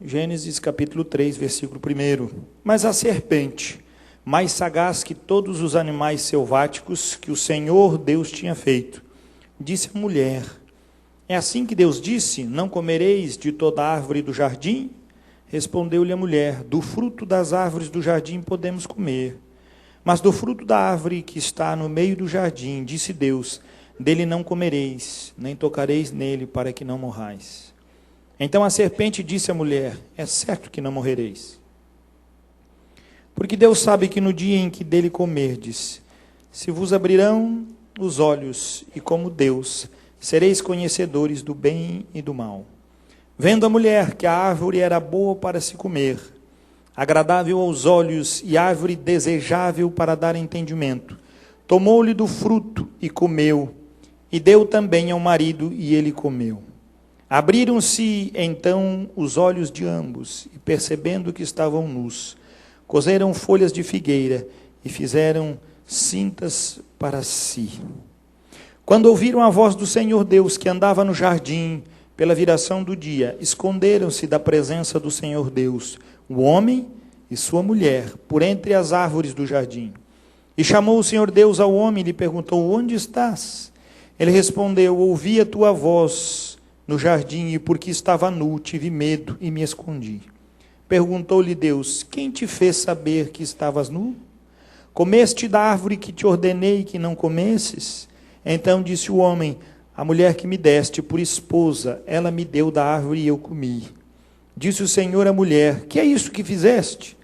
Gênesis capítulo 3, versículo 1. Mas a serpente, mais sagaz que todos os animais selváticos que o Senhor Deus tinha feito, disse à mulher: é assim que Deus disse: não comereis de toda árvore do jardim? Respondeu-lhe a mulher: do fruto das árvores do jardim podemos comer, mas do fruto da árvore que está no meio do jardim, disse Deus: dele não comereis, nem tocareis nele, para que não morrais. Então a serpente disse à mulher: é certo que não morrereis, porque Deus sabe que no dia em que dele comerdes, se vos abrirão os olhos, e como Deus, sereis conhecedores do bem e do mal. Vendo a mulher que a árvore era boa para se comer, agradável aos olhos e árvore desejável para dar entendimento, tomou-lhe do fruto e comeu, e deu também ao marido, e ele comeu. Abriram-se então os olhos de ambos, e percebendo que estavam nus, coseram folhas de figueira e fizeram cintas para si. Quando ouviram a voz do Senhor Deus, que andava no jardim pela viração do dia, esconderam-se da presença do Senhor Deus, o homem e sua mulher, por entre as árvores do jardim. E chamou o Senhor Deus ao homem e lhe perguntou: onde estás? Ele respondeu: ouvi a tua voz no jardim, e porque estava nu, tive medo e me escondi. Perguntou-lhe Deus: quem te fez saber que estavas nu? Comeste da árvore que te ordenei que não comesses? Então disse o homem: a mulher que me deste por esposa, ela me deu da árvore e eu comi. Disse o Senhor à mulher: que é isso que fizeste?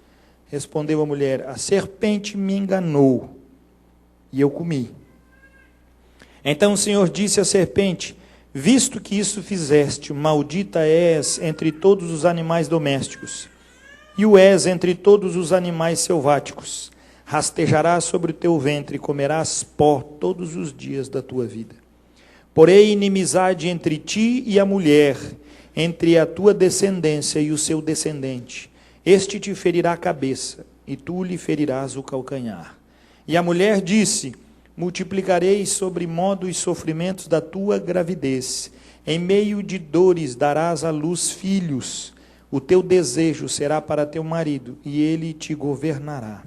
Respondeu a mulher: a serpente me enganou e eu comi. Então o Senhor disse à serpente: visto que isso fizeste, maldita és entre todos os animais domésticos, e o és entre todos os animais selváticos. Rastejarás sobre o teu ventre e comerás pó todos os dias da tua vida. Porém, inimizade entre ti e a mulher, entre a tua descendência e o seu descendente. Este te ferirá a cabeça, e tu lhe ferirás o calcanhar. E a mulher disse: multiplicarei sobre modo os sofrimentos da tua gravidez. Em meio de dores darás à luz filhos. O teu desejo será para teu marido, e ele te governará.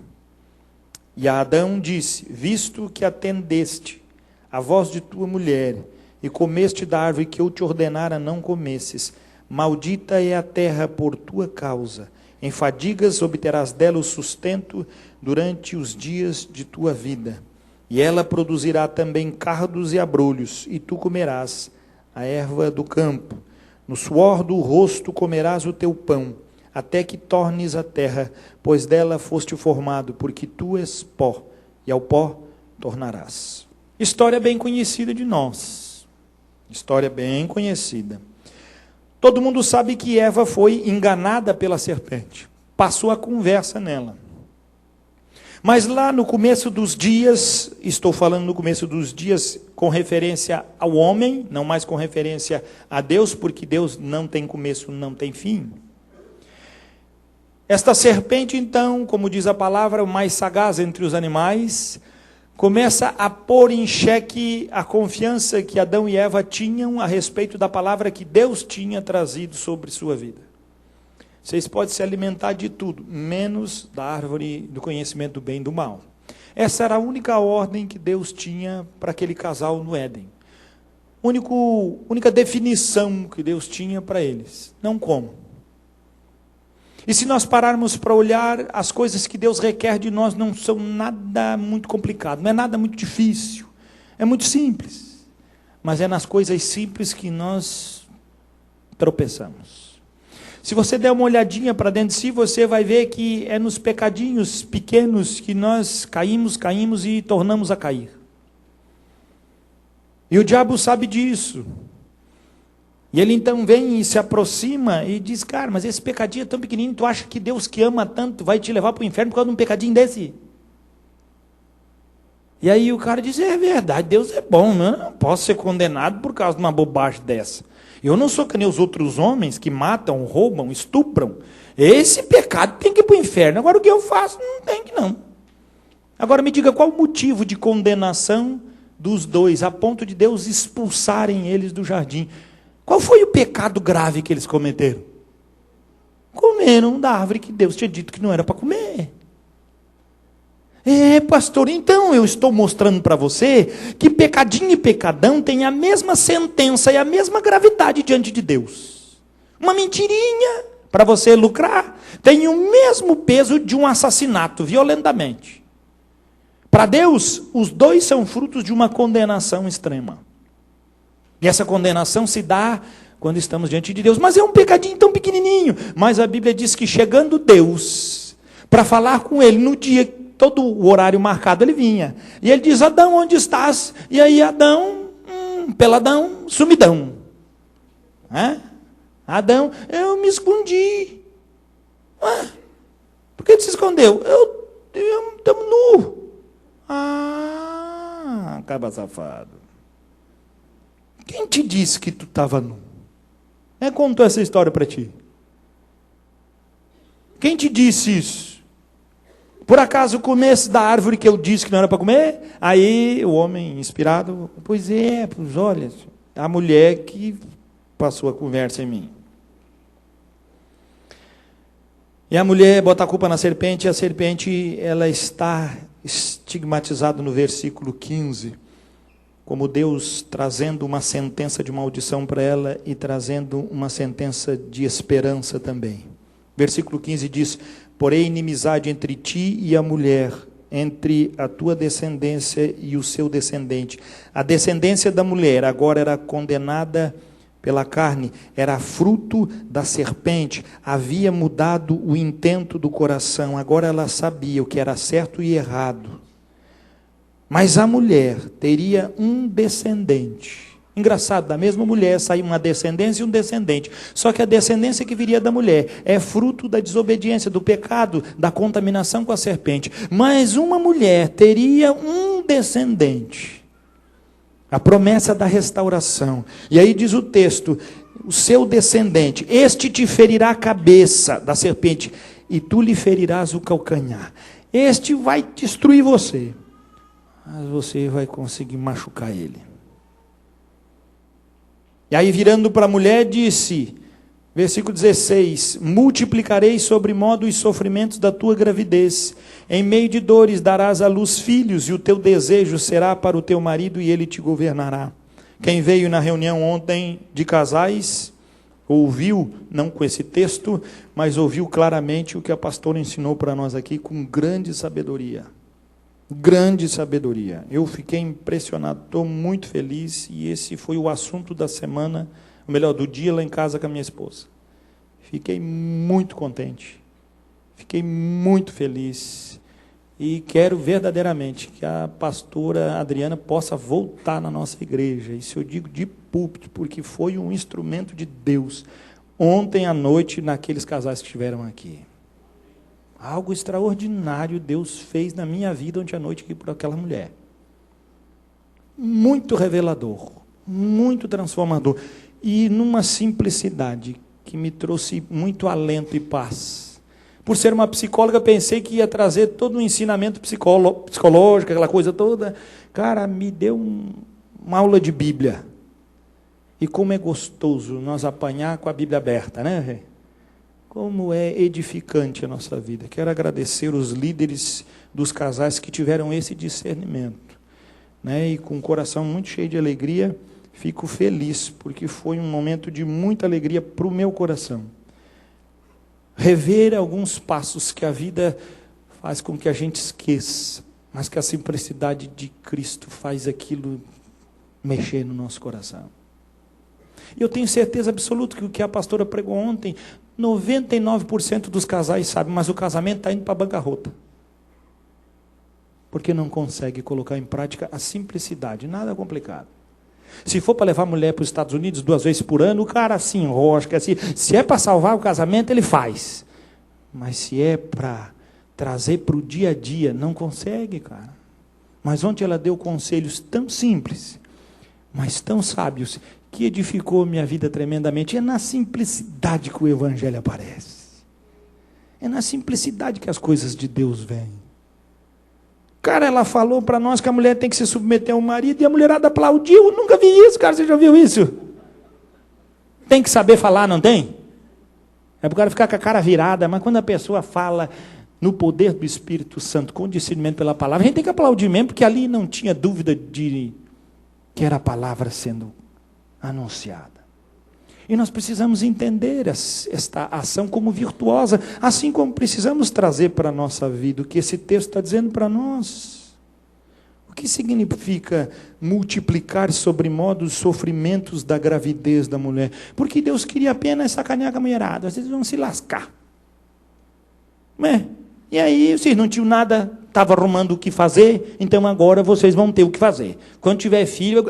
E a Adão disse: visto que atendeste a voz de tua mulher, e comeste da árvore que eu te ordenara não comesses, maldita é a terra por tua causa. Em fadigas obterás dela o sustento durante os dias de tua vida. E ela produzirá também cardos e abrolhos, e tu comerás a erva do campo. No suor do rosto comerás o teu pão, até que tornes a terra, pois dela foste formado, porque tu és pó, e ao pó tornarás. História bem conhecida de nós. História bem conhecida. Todo mundo sabe que Eva foi enganada pela serpente. Passou a conversa nela. Mas lá no começo dos dias, estou falando no começo dos dias com referência ao homem, não mais com referência a Deus, porque Deus não tem começo, não tem fim. Esta serpente, então, como diz a palavra, o mais sagaz entre os animais, começa a pôr em xeque a confiança que Adão e Eva tinham a respeito da palavra que Deus tinha trazido sobre sua vida. Vocês podem se alimentar de tudo, menos da árvore do conhecimento do bem e do mal. Essa era a única ordem que Deus tinha para aquele casal no Éden. Única definição que Deus tinha para eles: não comam. E se nós pararmos para olhar, as coisas que Deus requer de nós não são nada muito complicado, não é nada muito difícil, é muito simples. Mas é nas coisas simples que nós tropeçamos. Se você der uma olhadinha para dentro de si, você vai ver que é nos pecadinhos pequenos que nós caímos e tornamos a cair. E o diabo sabe disso. E ele então vem e se aproxima e diz: cara, mas esse pecadinho é tão pequenininho, tu acha que Deus que ama tanto vai te levar para o inferno por causa de um pecadinho desse? E aí o cara diz: é verdade, Deus é bom, não posso ser condenado por causa de uma bobagem dessa. Eu não sou que nem os outros homens que matam, roubam, estupram. Esse pecado tem que ir para o inferno. Agora o que eu faço não tem que não. Agora me diga, qual o motivo de condenação dos dois, a ponto de Deus expulsarem eles do jardim? Qual foi o pecado grave que eles cometeram? comeram da árvore que Deus tinha dito que não era para comer. Pastor, então eu estou mostrando para você que pecadinho e pecadão têm a mesma sentença e a mesma gravidade diante de Deus. Uma mentirinha para você lucrar tem o mesmo peso de um assassinato violentamente. Para Deus, os dois são frutos de uma condenação extrema. E essa condenação se dá quando estamos diante de Deus. Mas é um pecadinho tão pequenininho. Mas a Bíblia diz que chegando Deus, para falar com ele no dia, todo o horário marcado, ele vinha. E ele diz: Adão, onde estás? E aí Adão, peladão, sumidão. Adão, eu me escondi. Por que tu se escondeu? Estamos nu. Acaba safado. Quem te disse que tu estava nu? Quem contou essa história para ti? Quem te disse isso? Por acaso comesse da árvore que eu disse que não era para comer? Aí o homem inspirado, pois olha, a mulher que passou a conversa em mim. E a mulher bota a culpa na serpente, e a serpente ela está estigmatizada no versículo 15, como Deus trazendo uma sentença de maldição para ela e trazendo uma sentença de esperança também. Versículo 15 diz: porém inimizade entre ti e a mulher, entre a tua descendência e o seu descendente. A descendência da mulher agora era condenada pela carne, era fruto da serpente, havia mudado o intento do coração, agora ela sabia o que era certo e errado. Mas a mulher teria um descendente. Engraçado, da mesma mulher saiu uma descendência e um descendente. Só que a descendência que viria da mulher é fruto da desobediência, do pecado, da contaminação com a serpente. Mas uma mulher teria um descendente. A promessa da restauração. E aí diz o texto: o seu descendente, este te ferirá a cabeça da serpente, e tu lhe ferirás o calcanhar. Este vai destruir você, mas você vai conseguir machucar ele. E aí virando para a mulher disse, versículo 16: multiplicarei sobremodo os sofrimentos da tua gravidez, em meio de dores darás à luz filhos, e o teu desejo será para o teu marido, e ele te governará. Quem veio na reunião ontem de casais, ouviu, não com esse texto, mas ouviu claramente o que a pastora ensinou para nós aqui, com grande sabedoria. Grande sabedoria. Eu fiquei impressionado, estou muito feliz, e esse foi o assunto da semana, ou melhor, do dia lá em casa com a minha esposa. Fiquei muito contente, fiquei muito feliz, e quero verdadeiramente que a pastora Adriana possa voltar na nossa igreja, isso eu digo de púlpito, porque foi um instrumento de Deus, ontem à noite, naqueles casais que estiveram aqui. Algo extraordinário Deus fez na minha vida ontem à noite aqui por aquela mulher. Muito revelador, muito transformador. E numa simplicidade que me trouxe muito alento e paz. Por ser uma psicóloga, pensei que ia trazer todo um ensinamento psicológico, aquela coisa toda. Cara, me deu uma aula de Bíblia. E como é gostoso nós apanhar com a Bíblia aberta, né? Como é edificante a nossa vida. Quero agradecer os líderes dos casais que tiveram esse discernimento, né? E com o coração muito cheio de alegria, fico feliz, porque foi um momento de muita alegria para o meu coração. Rever alguns passos que a vida faz com que a gente esqueça, mas que a simplicidade de Cristo faz aquilo mexer no nosso coração. E eu tenho certeza absoluta que o que a pastora pregou ontem, 99% dos casais sabem, mas o casamento está indo para a bancarrota. Porque não consegue colocar em prática a simplicidade, nada complicado. Se for para levar a mulher para os Estados Unidos 2 vezes por ano, o cara se enrosca, se é para salvar o casamento, ele faz. Mas se é para trazer para o dia a dia, não consegue, cara. Mas ontem ela deu conselhos tão simples, mas tão sábios, que edificou minha vida tremendamente. É na simplicidade que o Evangelho aparece. É na simplicidade que as coisas de Deus vêm. Cara, ela falou para nós que a mulher tem que se submeter ao marido, e a mulherada aplaudiu. Eu nunca vi isso, cara. Você já viu isso? Tem que saber falar, não tem? É para o cara ficar com a cara virada, mas quando a pessoa fala no poder do Espírito Santo, com discernimento pela palavra, a gente tem que aplaudir mesmo, porque ali não tinha dúvida de que era a palavra sendo anunciada. E nós precisamos entender esta ação como virtuosa, assim como precisamos trazer para a nossa vida o que esse texto está dizendo para nós. O que significa multiplicar sobre modo os sofrimentos da gravidez da mulher? Porque Deus queria apenas sacanear com a mulherada, vocês vão se lascar. Não é? E aí vocês não tinham nada, estavam arrumando o que fazer, então agora vocês vão ter o que fazer. Quando tiver filho...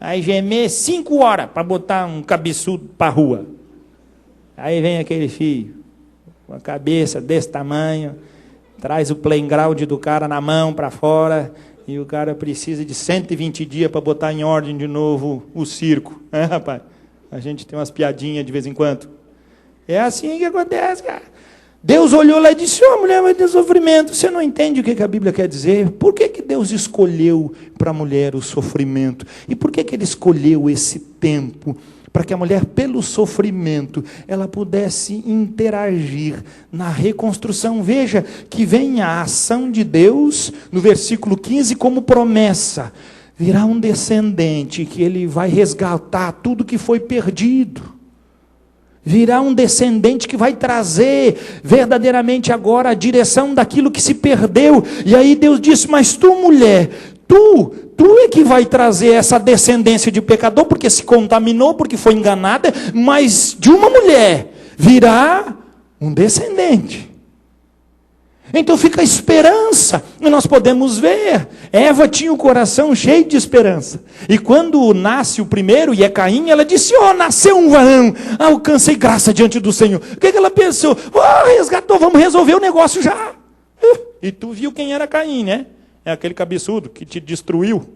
Aí gemer 5 horas para botar um cabeçudo para a rua. Aí vem aquele filho, com a cabeça desse tamanho, traz o playground do cara na mão para fora, e o cara precisa de 120 dias para botar em ordem de novo o circo. É, rapaz? A gente tem umas piadinhas de vez em quando. É assim que acontece, cara. Deus olhou lá e disse, mulher vai ter sofrimento. Você não entende o que a Bíblia quer dizer? Por que Deus escolheu para a mulher o sofrimento? E por que Ele escolheu esse tempo? Para que a mulher, pelo sofrimento, ela pudesse interagir na reconstrução. Veja que vem a ação de Deus, no versículo 15, como promessa. Virá um descendente que ele vai resgatar tudo que foi perdido. Virá um descendente que vai trazer verdadeiramente agora a direção daquilo que se perdeu. E aí Deus disse, mas tu, mulher, tu é que vai trazer essa descendência de pecador, porque se contaminou, porque foi enganada, mas de uma mulher virá um descendente. Então fica a esperança, e nós podemos ver, Eva tinha o coração cheio de esperança, e quando nasce o primeiro, e é Caim, ela disse, nasceu um varão, alcancei graça diante do Senhor. O que ela pensou? Resgatou, vamos resolver o negócio já. E tu viu quem era Caim, né? É aquele cabeçudo que te destruiu.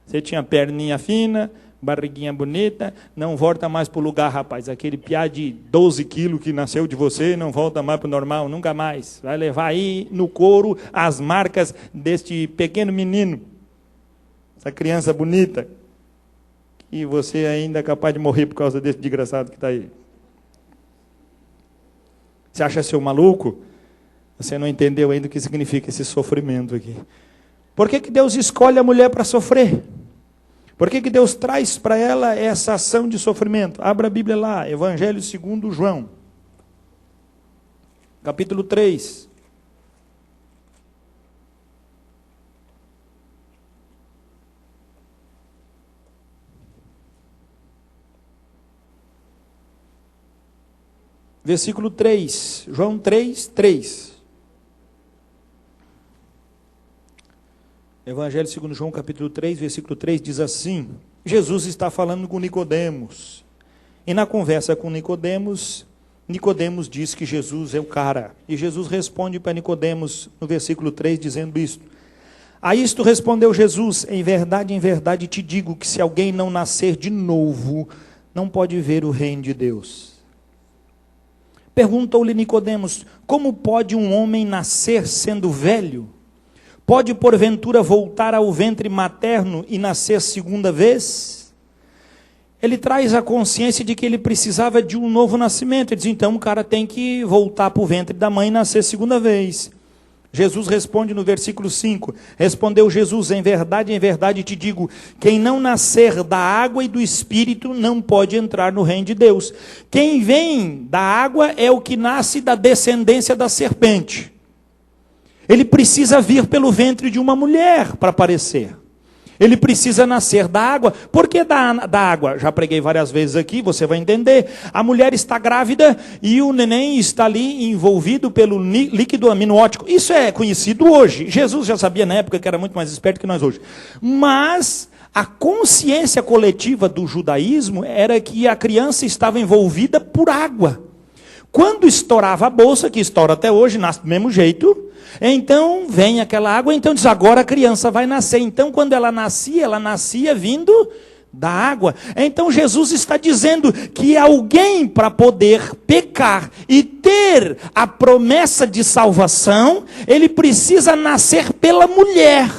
Você tinha perninha fina, barriguinha bonita, não volta mais para o lugar, rapaz. Aquele piá de 12 quilos que nasceu de você, não volta mais para o normal, nunca mais. Vai levar aí no couro as marcas deste pequeno menino, essa criança bonita, e você ainda é capaz de morrer por causa desse desgraçado que está aí. Você acha seu maluco? Você não entendeu ainda o que significa esse sofrimento aqui. Por que Deus escolhe a mulher para sofrer? Por que Deus traz para ela essa ação de sofrimento? Abra a Bíblia lá, Evangelho segundo João, capítulo 3. Versículo 3, João 3, 3. Evangelho segundo João, capítulo 3, versículo 3, diz assim, Jesus está falando com Nicodemos, e na conversa com Nicodemos diz que Jesus é o cara, e Jesus responde para Nicodemos, no versículo 3, dizendo isto, a isto respondeu Jesus, em verdade te digo, que se alguém não nascer de novo, não pode ver o reino de Deus. Perguntou-lhe Nicodemos, como pode um homem nascer sendo velho? Pode, porventura, voltar ao ventre materno e nascer segunda vez? Ele traz a consciência de que ele precisava de um novo nascimento. Ele diz, então o cara tem que voltar para o ventre da mãe e nascer segunda vez. Jesus responde no versículo 5, respondeu Jesus, em verdade te digo, quem não nascer da água e do Espírito não pode entrar no reino de Deus. Quem vem da água é o que nasce da descendência da serpente. Ele precisa vir pelo ventre de uma mulher para aparecer. Ele precisa nascer da água. Por que da água? Já preguei várias vezes aqui, você vai entender. A mulher está grávida e o neném está ali envolvido pelo líquido amniótico. Isso é conhecido hoje. Jesus já sabia na época que era muito mais esperto que nós hoje. Mas a consciência coletiva do judaísmo era que a criança estava envolvida por água. Quando estourava a bolsa, que estoura até hoje, nasce do mesmo jeito, então vem aquela água, então diz, agora a criança vai nascer. Então quando ela nascia vindo da água. Então Jesus está dizendo que alguém para poder pecar e ter a promessa de salvação, ele precisa nascer pela mulher.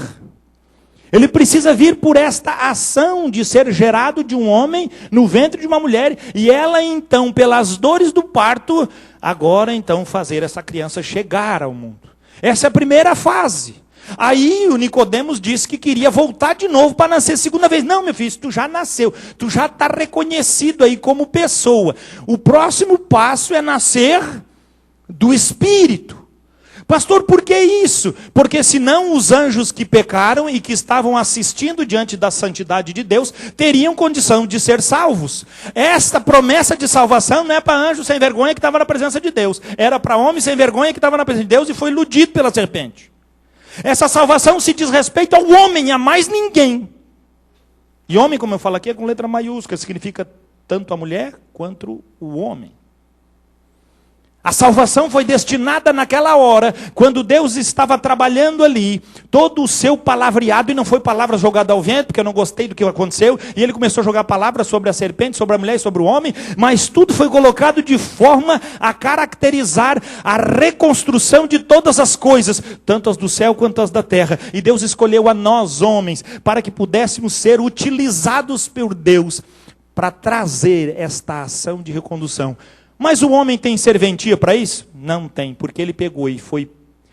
Ele precisa vir por esta ação de ser gerado de um homem no ventre de uma mulher. E ela então, pelas dores do parto, agora então fazer essa criança chegar ao mundo. Essa é a primeira fase. Aí o Nicodemos disse que queria voltar de novo para nascer segunda vez. Não, meu filho, tu já nasceu. Tu já está reconhecido aí como pessoa. O próximo passo é nascer do Espírito. Pastor, por que isso? Porque senão os anjos que pecaram e que estavam assistindo diante da santidade de Deus, teriam condição de ser salvos. Esta promessa de salvação não é para anjo sem vergonha que estava na presença de Deus. Era para homem sem vergonha que estava na presença de Deus e foi iludido pela serpente. Essa salvação se diz respeito ao homem, a mais ninguém. E homem, como eu falo aqui, é com letra maiúscula, significa tanto a mulher quanto o homem. A salvação foi destinada naquela hora, quando Deus estava trabalhando ali, todo o seu palavreado, e não foi palavra jogada ao vento, porque eu não gostei do que aconteceu, e ele começou a jogar palavras sobre a serpente, sobre a mulher e sobre o homem, mas tudo foi colocado de forma a caracterizar a reconstrução de todas as coisas, tanto as do céu quanto as da terra. E Deus escolheu a nós, homens, para que pudéssemos ser utilizados por Deus, para trazer esta ação de recondução. Mas o homem tem serventia para isso? Não tem, porque ele pegou e foi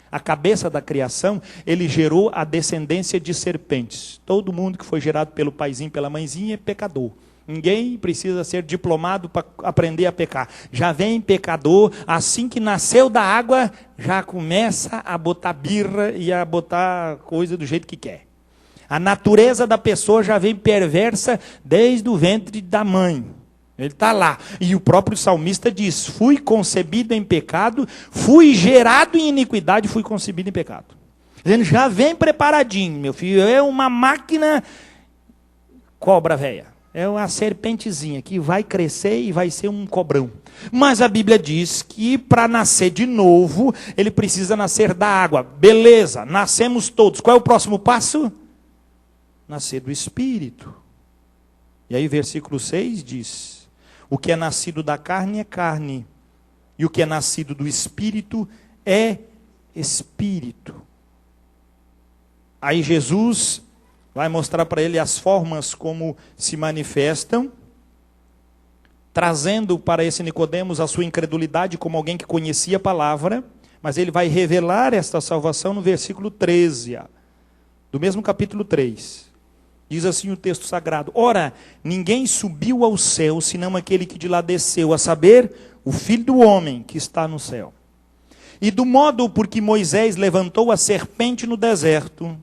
a cabeça da criação, ele gerou a descendência de serpentes. Todo mundo que foi gerado pelo paizinho, pela mãezinha é pecador. Ninguém precisa ser diplomado para aprender a pecar. Já vem pecador, assim que nasceu da água, já começa a botar birra e a botar coisa do jeito que quer. A natureza da pessoa já vem perversa desde o ventre da mãe. Ele está lá. E o próprio salmista diz: fui concebido em pecado, fui gerado em iniquidade, fui concebido em pecado. Dizendo, já vem preparadinho, meu filho. É uma máquina cobra velha. É uma serpentezinha que vai crescer e vai ser um cobrão. Mas a Bíblia diz que para nascer de novo, ele precisa nascer da água. Beleza, nascemos todos. Qual é o próximo passo? Nascer do Espírito. E aí versículo 6 diz: o que é nascido da carne é carne, e o que é nascido do Espírito é Espírito. Aí Jesus vai mostrar para ele as formas como se manifestam, trazendo para esse Nicodemos a sua incredulidade como alguém que conhecia a palavra, mas ele vai revelar esta salvação no versículo 13, do mesmo capítulo 3. Diz assim o texto sagrado: ora, ninguém subiu ao céu, senão aquele que de lá desceu, a saber, o Filho do homem que está no céu. E do modo por que Moisés levantou a serpente no deserto,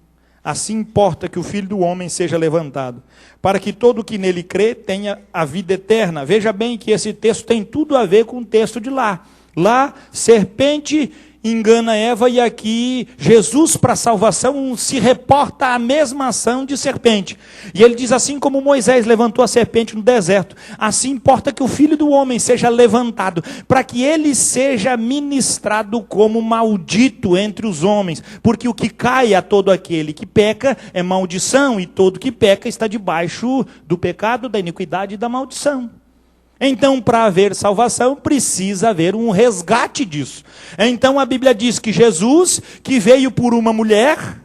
assim importa que o Filho do homem seja levantado, para que todo o que nele crê tenha a vida eterna. Veja bem que esse texto tem tudo a ver com o texto de lá. Lá, serpente engana Eva, e aqui Jesus, para a salvação, se reporta à mesma ação de serpente. E ele diz: assim como Moisés levantou a serpente no deserto, assim importa que o Filho do homem seja levantado, para que ele seja ministrado como maldito entre os homens, porque o que cai a todo aquele que peca é maldição, e todo que peca está debaixo do pecado, da iniquidade e da maldição. Então, para haver salvação, precisa haver um resgate disso. Então, a Bíblia diz que Jesus, que veio por uma mulher,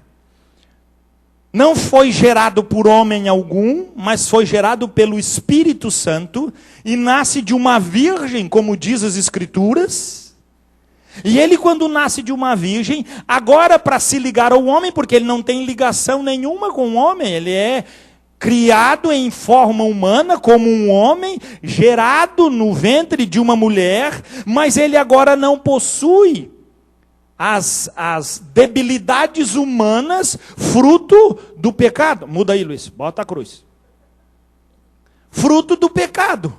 não foi gerado por homem algum, mas foi gerado pelo Espírito Santo, e nasce de uma virgem, como diz as Escrituras. E ele, quando nasce de uma virgem, agora para se ligar ao homem, porque ele não tem ligação nenhuma com o homem, ele é criado em forma humana como um homem, gerado no ventre de uma mulher, mas ele agora não possui as debilidades humanas, fruto do pecado. Muda aí, Luiz, bota a cruz. Fruto do pecado.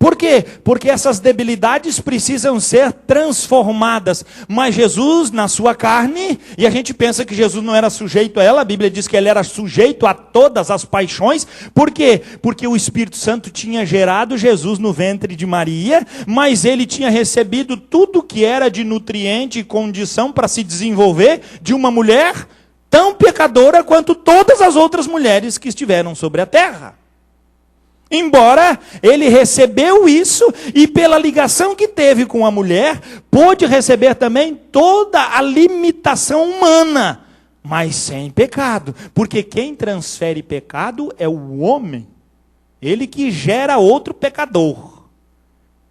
Por quê? Porque essas debilidades precisam ser transformadas. Mas Jesus, na sua carne, e a gente pensa que Jesus não era sujeito a ela, a Bíblia diz que ele era sujeito a todas as paixões. Por quê? Porque o Espírito Santo tinha gerado Jesus no ventre de Maria, mas ele tinha recebido tudo que era de nutriente e condição para se desenvolver de uma mulher tão pecadora quanto todas as outras mulheres que estiveram sobre a terra. Embora ele recebeu isso, e pela ligação que teve com a mulher, pôde receber também toda a limitação humana. mas sem pecado. Porque quem transfere pecado é o homem. Ele que gera outro pecador.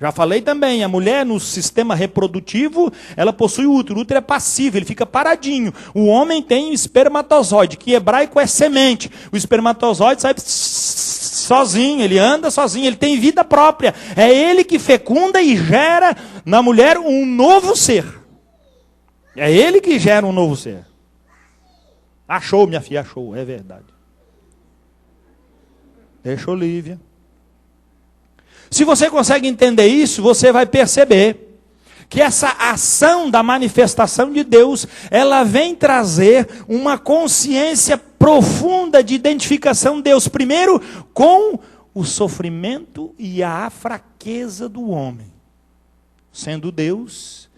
Já falei também, a mulher no sistema reprodutivo, ela possui o útero é passivo, ele fica paradinho. O homem tem o espermatozoide, que em hebraico é semente. O espermatozoide sai sozinho, ele anda sozinho, ele tem vida própria. É ele que fecunda e gera na mulher um novo ser. É ele que gera um novo ser. Achou, minha filha, achou, é verdade. Deixa Olívia. Se você consegue entender isso, você vai perceber que essa ação da manifestação de Deus, ela vem trazer uma consciência profunda de identificação de Deus, primeiro com o sofrimento e a fraqueza do homem. Sendo Deus,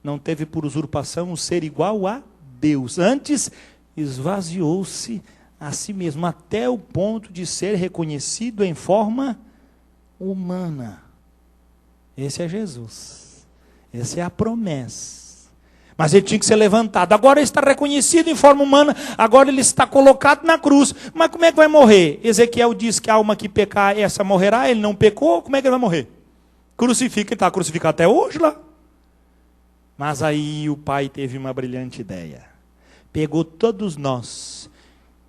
não teve por usurpação o ser igual a Deus. Antes, esvaziou-se a si mesmo, até o ponto de ser reconhecido em forma humana. Esse é Jesus. Essa é a promessa. Mas ele tinha que ser levantado. Agora ele está reconhecido em forma humana. Agora ele está colocado na cruz. Mas como é que vai morrer? Ezequiel diz que a alma que pecar, essa morrerá. Ele não pecou. Como é que ele vai morrer? Crucifica. Ele está crucificado até hoje lá. Mas aí o pai teve uma brilhante ideia. Pegou todos nós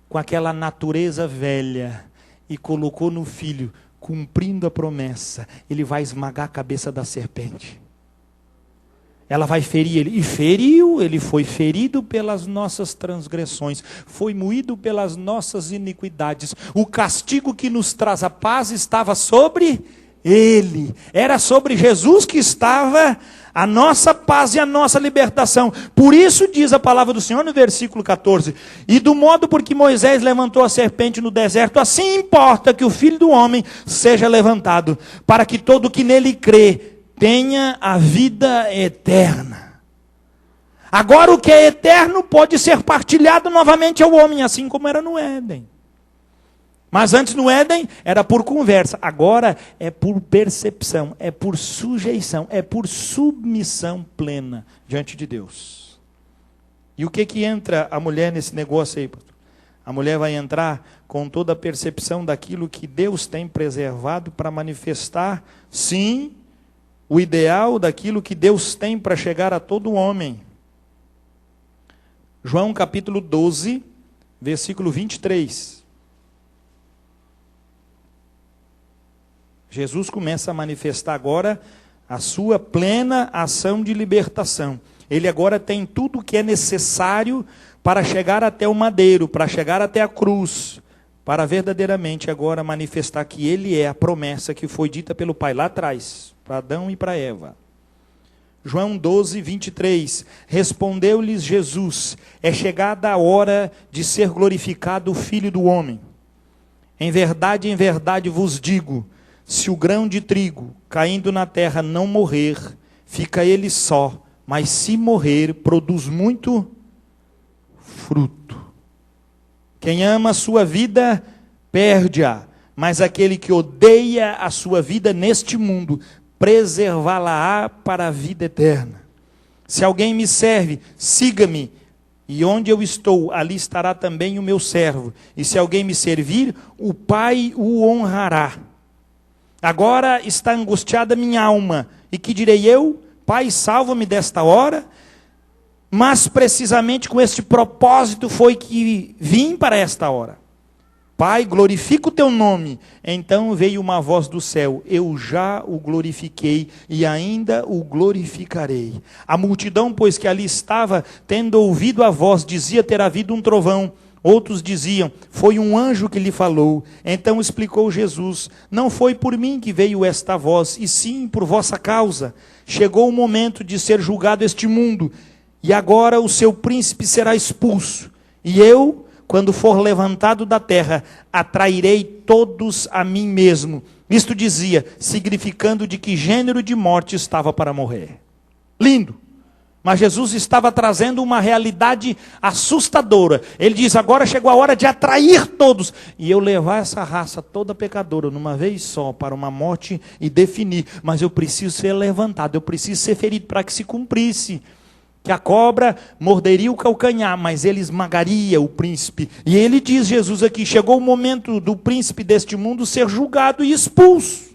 com aquela natureza velha e colocou no filho, cumprindo a promessa. Ele vai esmagar a cabeça da serpente. Ela vai ferir ele. E feriu, ele foi ferido pelas nossas transgressões. Foi moído pelas nossas iniquidades. O castigo que nos traz a paz estava sobre ele. Era sobre Jesus que estava a nossa paz e a nossa libertação. Por isso diz a palavra do Senhor no versículo 14. E do modo por que Moisés levantou a serpente no deserto, assim importa que o Filho do Homem seja levantado, para que todo que nele crê tenha a vida eterna. Agora o que é eterno pode ser partilhado novamente ao homem, assim como era no Éden. Mas antes no Éden era por conversa, agora é por percepção, é por sujeição, é por submissão plena diante de Deus. E o que entra a mulher nesse negócio aí, pastor? A mulher vai entrar com toda a percepção daquilo que Deus tem preservado para manifestar, sim, o ideal daquilo que Deus tem para chegar a todo homem. João capítulo 12, versículo 23. Jesus começa a manifestar agora a sua plena ação de libertação. Ele agora tem tudo o que é necessário para chegar até o madeiro, para chegar até a cruz, para verdadeiramente agora manifestar que ele é a promessa que foi dita pelo Pai lá atrás, para Adão e para Eva. João 12, 23. Respondeu-lhes Jesus: é chegada a hora de ser glorificado o Filho do Homem. Em verdade vos digo, se o grão de trigo caindo na terra não morrer, fica ele só, mas se morrer, produz muito fruto. Quem ama a sua vida, perde-a, mas aquele que odeia a sua vida neste mundo, preservá-la-á para a vida eterna. Se alguém me serve, siga-me, e onde eu estou, ali estará também o meu servo. E se alguém me servir, o Pai o honrará. Agora está angustiada minha alma. E que direi eu? Pai, salva-me desta hora. Mas precisamente com este propósito foi que vim para esta hora. Pai, glorifica o teu nome. Então veio uma voz do céu: eu já o glorifiquei e ainda o glorificarei. A multidão, pois que ali estava, tendo ouvido a voz, dizia ter havido um trovão. Outros diziam: foi um anjo que lhe falou. Então explicou Jesus: não foi por mim que veio esta voz, e sim por vossa causa. Chegou o momento de ser julgado este mundo, e agora o seu príncipe será expulso. E eu, quando for levantado da terra, atrairei todos a mim mesmo. Isto dizia, significando de que gênero de morte estava para morrer. Lindo! Mas Jesus estava trazendo uma realidade assustadora. Ele diz: agora chegou a hora de atrair todos. E eu levar essa raça toda pecadora, numa vez só, para uma morte e definir. Mas eu preciso ser levantado, eu preciso ser ferido para que se cumprisse que a cobra morderia o calcanhar, mas ele esmagaria o príncipe. E ele diz, Jesus aqui, chegou o momento do príncipe deste mundo ser julgado e expulso.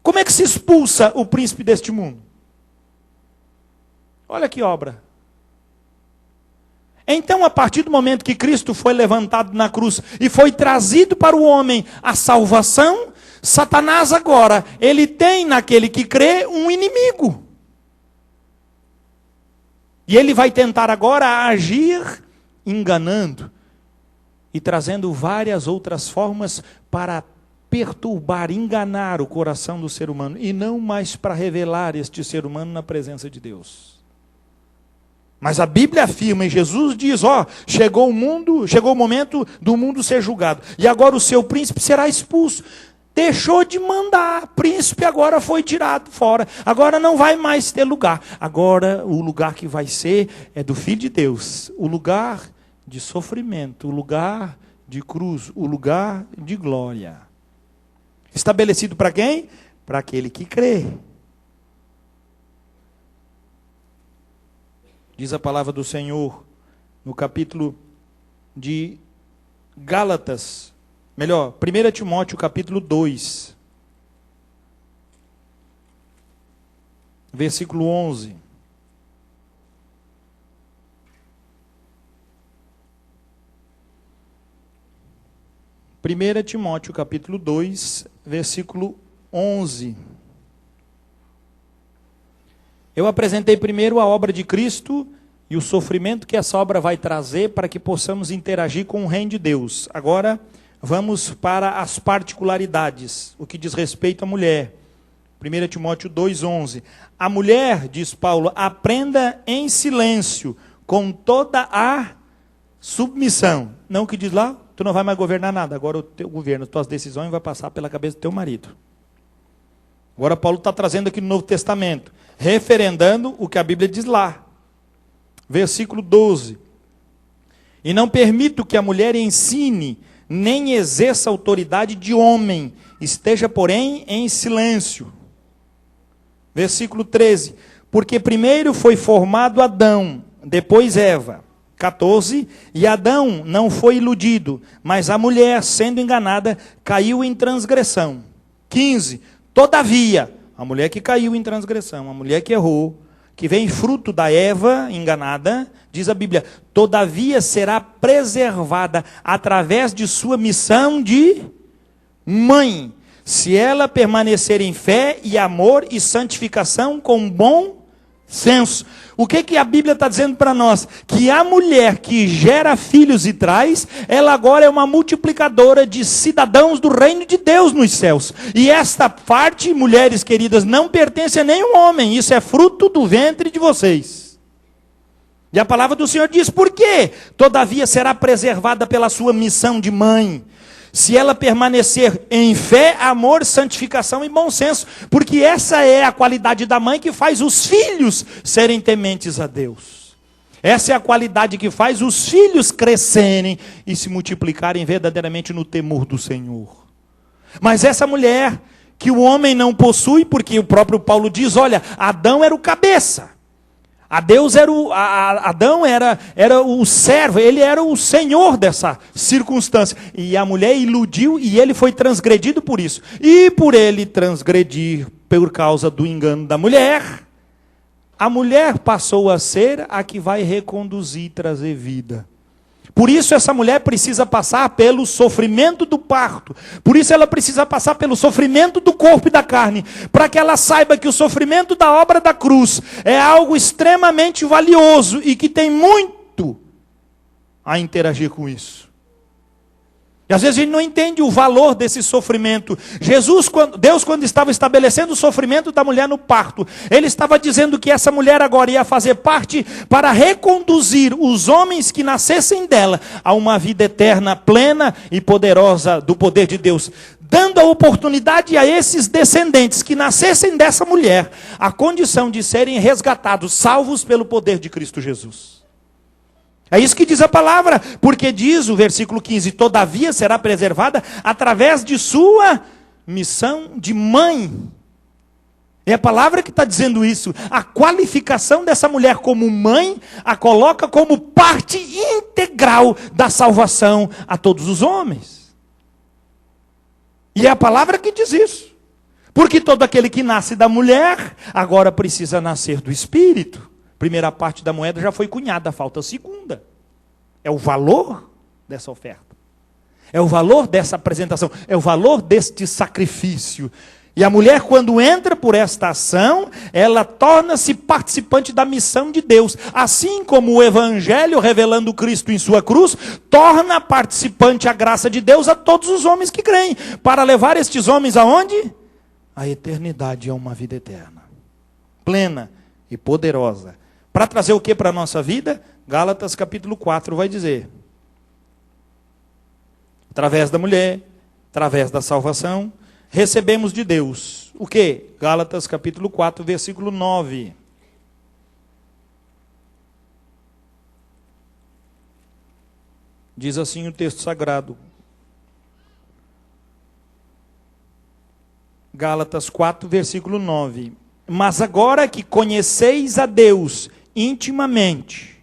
Como é que se expulsa o príncipe deste mundo? Olha que obra. Então, a partir do momento que Cristo foi levantado na cruz e foi trazido para o homem a salvação, Satanás agora, ele tem naquele que crê um inimigo. E ele vai tentar agora agir enganando e trazendo várias outras formas para perturbar, enganar o coração do ser humano e não mais para revelar este ser humano na presença de Deus. Mas a Bíblia afirma, e Jesus diz, chegou o momento do mundo ser julgado, e agora o seu príncipe será expulso. Deixou de mandar, príncipe agora foi tirado fora, agora não vai mais ter lugar. Agora o lugar que vai ser é do Filho de Deus, o lugar de sofrimento, o lugar de cruz, o lugar de glória. Estabelecido para quem? Para aquele que crê. Diz a palavra do Senhor no capítulo de Gálatas, 1 Timóteo capítulo 2, versículo 11. Primeira Timóteo capítulo 2, versículo 11. Eu apresentei primeiro a obra de Cristo e o sofrimento que essa obra vai trazer para que possamos interagir com o reino de Deus. Agora, vamos para as particularidades, o que diz respeito à mulher. 1 Timóteo 2,11. A mulher, diz Paulo, aprenda em silêncio, com toda a submissão. Não o que diz lá, tu não vai mais governar nada, agora o teu governo, as tuas decisões vão passar pela cabeça do teu marido. Agora Paulo está trazendo aqui no Novo Testamento, referendando o que a Bíblia diz lá. Versículo 12. E não permito que a mulher ensine, nem exerça autoridade de homem, esteja, porém, em silêncio. Versículo 13. Porque primeiro foi formado Adão, depois Eva. 14. E Adão não foi iludido, mas a mulher, sendo enganada, caiu em transgressão. 15. Todavia, a mulher que caiu em transgressão, a mulher que errou, que vem fruto da Eva enganada, diz a Bíblia, todavia será preservada através de sua missão de mãe, se ela permanecer em fé e amor e santificação com bom senso. O que a Bíblia está dizendo para nós? Que a mulher que gera filhos e traz, ela agora é uma multiplicadora de cidadãos do reino de Deus nos céus. E esta parte, mulheres queridas, não pertence a nenhum homem. Isso é fruto do ventre de vocês. E a palavra do Senhor diz, por quê? Todavia será preservada pela sua missão de mãe, se ela permanecer em fé, amor, santificação e bom senso. Porque essa é a qualidade da mãe que faz os filhos serem tementes a Deus. Essa é a qualidade que faz os filhos crescerem e se multiplicarem verdadeiramente no temor do Senhor. Mas essa mulher que o homem não possui, porque o próprio Paulo diz, olha, Adão era o cabeça. Adão era o servo, ele era o senhor dessa circunstância. E a mulher iludiu e ele foi transgredido por isso. E por ele transgredir por causa do engano da mulher, a mulher passou a ser a que vai reconduzir e trazer vida. Por isso essa mulher precisa passar pelo sofrimento do parto. Por isso ela precisa passar pelo sofrimento do corpo e da carne. Para que ela saiba que o sofrimento da obra da cruz é algo extremamente valioso e que tem muito a interagir com isso. E às vezes a gente não entende o valor desse sofrimento. Deus, quando estava estabelecendo o sofrimento da mulher no parto, Ele estava dizendo que essa mulher agora ia fazer parte para reconduzir os homens que nascessem dela a uma vida eterna, plena e poderosa do poder de Deus. Dando a oportunidade a esses descendentes que nascessem dessa mulher, a condição de serem resgatados, salvos pelo poder de Cristo Jesus. É isso que diz a palavra, porque diz o versículo 15, todavia será preservada através de sua missão de mãe. É a palavra que está dizendo isso. A qualificação dessa mulher como mãe a coloca como parte integral da salvação a todos os homens. E é a palavra que diz isso. Porque todo aquele que nasce da mulher, agora precisa nascer do Espírito. Primeira parte da moeda já foi cunhada, falta a segunda. É o valor dessa oferta. É o valor dessa apresentação. É o valor deste sacrifício. E a mulher, quando entra por esta ação, ela torna-se participante da missão de Deus. Assim como o Evangelho, revelando Cristo em sua cruz, torna participante a graça de Deus a todos os homens que creem. Para levar estes homens aonde? A eternidade, é uma vida eterna. Plena e poderosa. Para trazer o que para a nossa vida? Gálatas capítulo 4 vai dizer. Através da mulher, através da salvação, recebemos de Deus. O quê? Gálatas capítulo 4, versículo 9. Diz assim o texto sagrado. Gálatas 4, versículo 9. Mas agora que conheceis a Deus intimamente,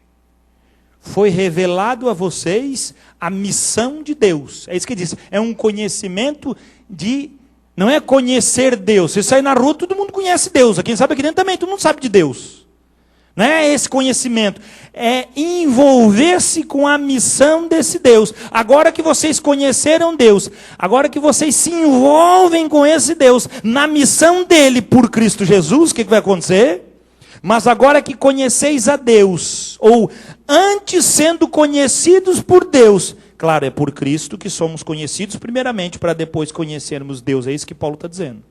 foi revelado a vocês a missão de Deus. É isso que diz. É um conhecimento de... Não é conhecer Deus. Se sair na rua, todo mundo conhece Deus. Quem sabe aqui dentro também, todo mundo sabe de Deus. Não é esse conhecimento. É envolver-se com a missão desse Deus. Agora que vocês conheceram Deus, agora que vocês se envolvem com esse Deus, na missão dele por Cristo Jesus, o que vai acontecer? Mas agora que conheceis a Deus, ou antes sendo conhecidos por Deus, claro, é por Cristo que somos conhecidos primeiramente, para depois conhecermos Deus. É isso que Paulo está dizendo.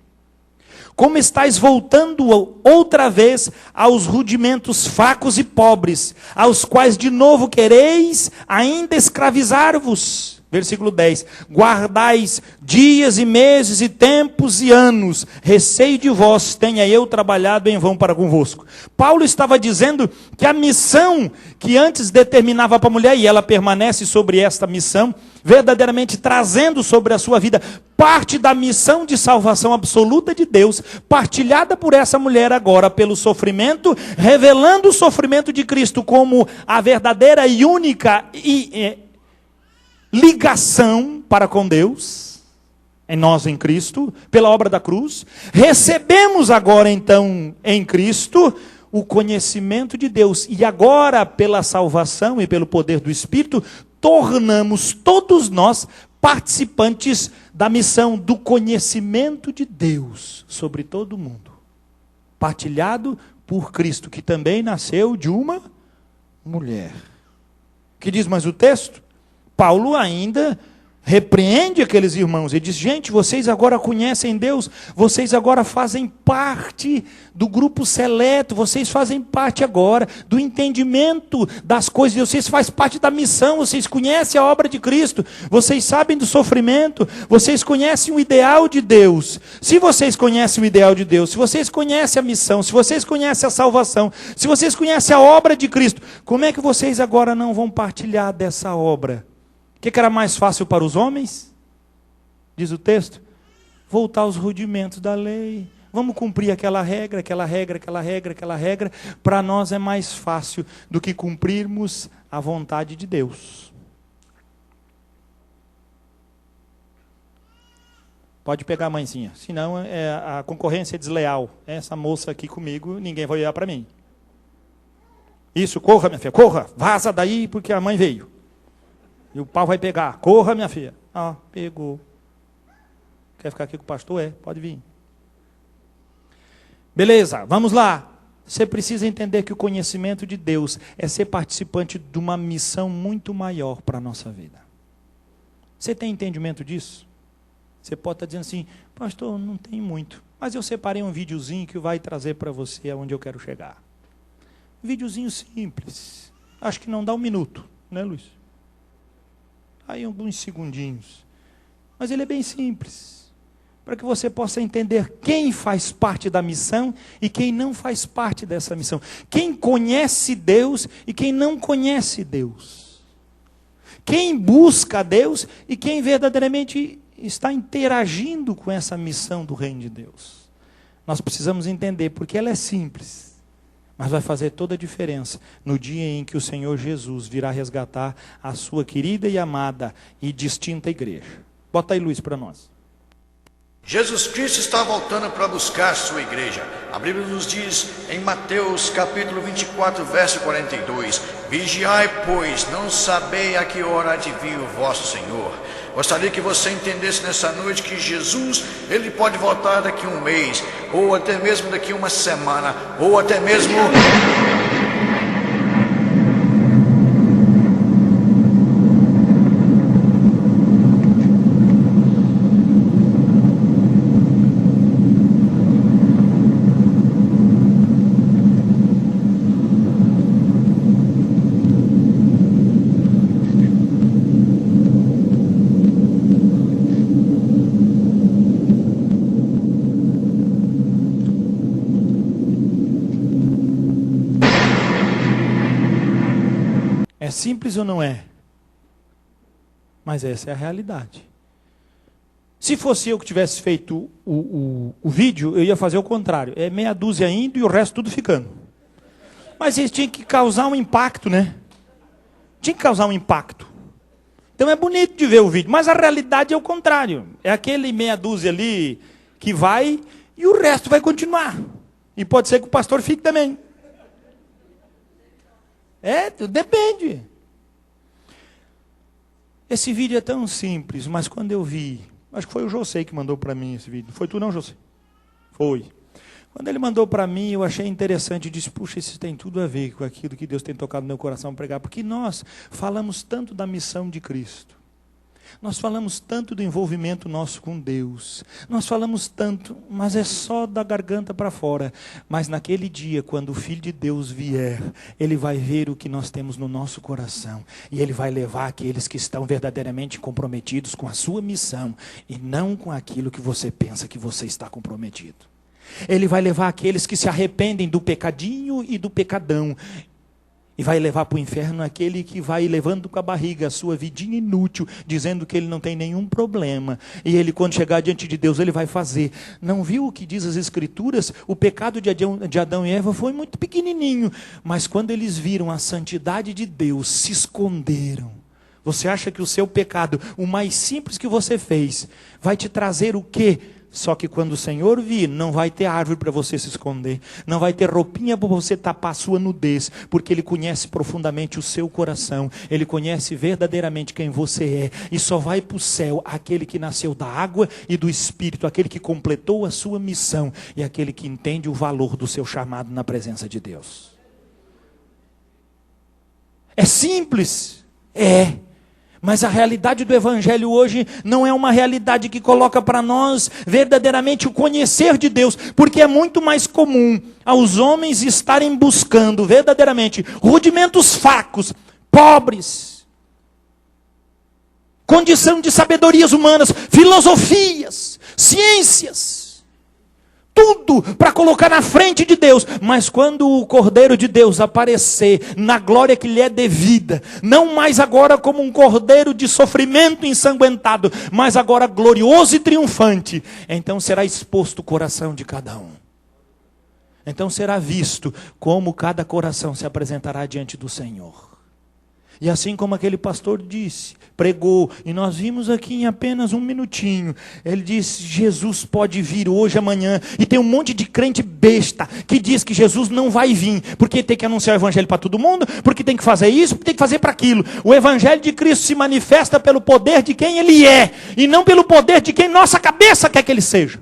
Como estáis voltando outra vez aos rudimentos fracos e pobres, aos quais de novo quereis ainda escravizar-vos. Versículo 10. Guardais dias e meses e tempos e anos, receio de vós, tenha eu trabalhado em vão para convosco. Paulo estava dizendo que a missão que antes determinava para a mulher, e ela permanece sobre esta missão, verdadeiramente trazendo sobre a sua vida parte da missão de salvação absoluta de Deus, partilhada por essa mulher agora pelo sofrimento, revelando o sofrimento de Cristo como a verdadeira e única ligação para com Deus, em nós em Cristo, pela obra da cruz. Recebemos agora então em Cristo o conhecimento de Deus, e agora pela salvação e pelo poder do Espírito, tornamos todos nós participantes da missão do conhecimento de Deus sobre todo o mundo, partilhado por Cristo, que também nasceu de uma mulher. Que diz mais o texto? Paulo ainda repreende aqueles irmãos e diz: gente, vocês agora conhecem Deus, vocês agora fazem parte do grupo seleto, vocês fazem parte agora do entendimento das coisas, vocês fazem parte da missão, vocês conhecem a obra de Cristo, vocês sabem do sofrimento, vocês conhecem o ideal de Deus. Se vocês conhecem o ideal de Deus, se vocês conhecem a missão, se vocês conhecem a salvação, se vocês conhecem a obra de Cristo, como é que vocês agora não vão partilhar dessa obra? O que era mais fácil para os homens? Diz o texto. Voltar aos rudimentos da lei. Vamos cumprir aquela regra. Para nós é mais fácil do que cumprirmos a vontade de Deus. Pode pegar, mãezinha. Senão a concorrência é desleal. Essa moça aqui comigo, ninguém vai olhar para mim. Isso, corra, minha filha, corra. Vaza daí porque a mãe veio. E o pau vai pegar. Corra, minha filha. Ah, pegou. Quer ficar aqui com o pastor? Pode vir. Beleza, vamos lá. Você precisa entender que o conhecimento de Deus é ser participante de uma missão muito maior para a nossa vida. Você tem entendimento disso? Você pode estar dizendo assim: pastor, não tem muito. Mas eu separei um videozinho que vai trazer para você aonde eu quero chegar. Um videozinho simples. Acho que não dá um minuto, né, Luiz? Aí alguns segundinhos. Mas ele é bem simples. Para que você possa entender quem faz parte da missão e quem não faz parte dessa missão. Quem conhece Deus e quem não conhece Deus. Quem busca Deus e quem verdadeiramente está interagindo com essa missão do reino de Deus. Nós precisamos entender, porque ela é simples, mas vai fazer toda a diferença no dia em que o Senhor Jesus virá resgatar a sua querida e amada e distinta igreja. Bota aí, Luiz, para nós. Jesus Cristo está voltando para buscar sua igreja. A Bíblia nos diz em Mateus capítulo 24, verso 42: Vigiai, pois, não sabei a que hora há de vir o vosso Senhor. Gostaria que você entendesse nessa noite que Jesus, Ele pode voltar daqui a um mês, ou até mesmo daqui a uma semana, ou até mesmo... É simples ou não é? Mas essa é a realidade. Se fosse eu que tivesse feito o vídeo, eu ia fazer o contrário. É meia dúzia indo e o resto tudo ficando. Mas eles tinham que causar um impacto, né? Tinha que causar um impacto. Então é bonito de ver o vídeo, mas a realidade é o contrário. É aquele meia dúzia ali que vai e o resto vai continuar. E pode ser que o pastor fique também. Depende. Esse vídeo é tão simples, mas quando eu vi, acho que foi o José que mandou para mim esse vídeo. Foi tu não, José? Foi. Quando ele mandou para mim, eu achei interessante e disse, puxa, isso tem tudo a ver com aquilo que Deus tem tocado no meu coração pregar, porque nós falamos tanto da missão de Cristo. Nós falamos tanto do envolvimento nosso com Deus. Nós falamos tanto, mas é só da garganta para fora. Mas naquele dia, quando o Filho de Deus vier, Ele vai ver o que nós temos no nosso coração. E Ele vai levar aqueles que estão verdadeiramente comprometidos com a sua missão. E não com aquilo que você pensa que você está comprometido. Ele vai levar aqueles que se arrependem do pecadinho e do pecadão. E vai levar para o inferno aquele que vai levando com a barriga a sua vidinha inútil, dizendo que ele não tem nenhum problema. E ele, quando chegar diante de Deus, ele vai fazer. Não viu o que diz as Escrituras? O pecado de Adão e Eva foi muito pequenininho. Mas quando eles viram a santidade de Deus, se esconderam. Você acha que o seu pecado, o mais simples que você fez, vai te trazer o quê? Só que quando o Senhor vir, não vai ter árvore para você se esconder. Não vai ter roupinha para você tapar a sua nudez. Porque Ele conhece profundamente o seu coração. Ele conhece verdadeiramente quem você é. E só vai para o céu aquele que nasceu da água e do Espírito. Aquele que completou a sua missão. E aquele que entende o valor do seu chamado na presença de Deus. É simples? É. Mas a realidade do Evangelho hoje não é uma realidade que coloca para nós verdadeiramente o conhecer de Deus, porque é muito mais comum aos homens estarem buscando verdadeiramente rudimentos fracos, pobres, condição de sabedorias humanas, filosofias, ciências, tudo para colocar na frente de Deus. Mas quando o Cordeiro de Deus aparecer na glória que lhe é devida, não mais agora como um cordeiro de sofrimento ensanguentado, mas agora glorioso e triunfante, então será exposto o coração de cada um. Então será visto como cada coração se apresentará diante do Senhor. E assim como aquele pastor disse, pregou, e nós vimos aqui em apenas um minutinho, ele disse, Jesus pode vir hoje, amanhã, e tem um monte de crente besta, que diz que Jesus não vai vir, porque tem que anunciar o Evangelho para todo mundo, porque tem que fazer isso, porque tem que fazer para aquilo. O Evangelho de Cristo se manifesta pelo poder de quem Ele é, e não pelo poder de quem nossa cabeça quer que Ele seja.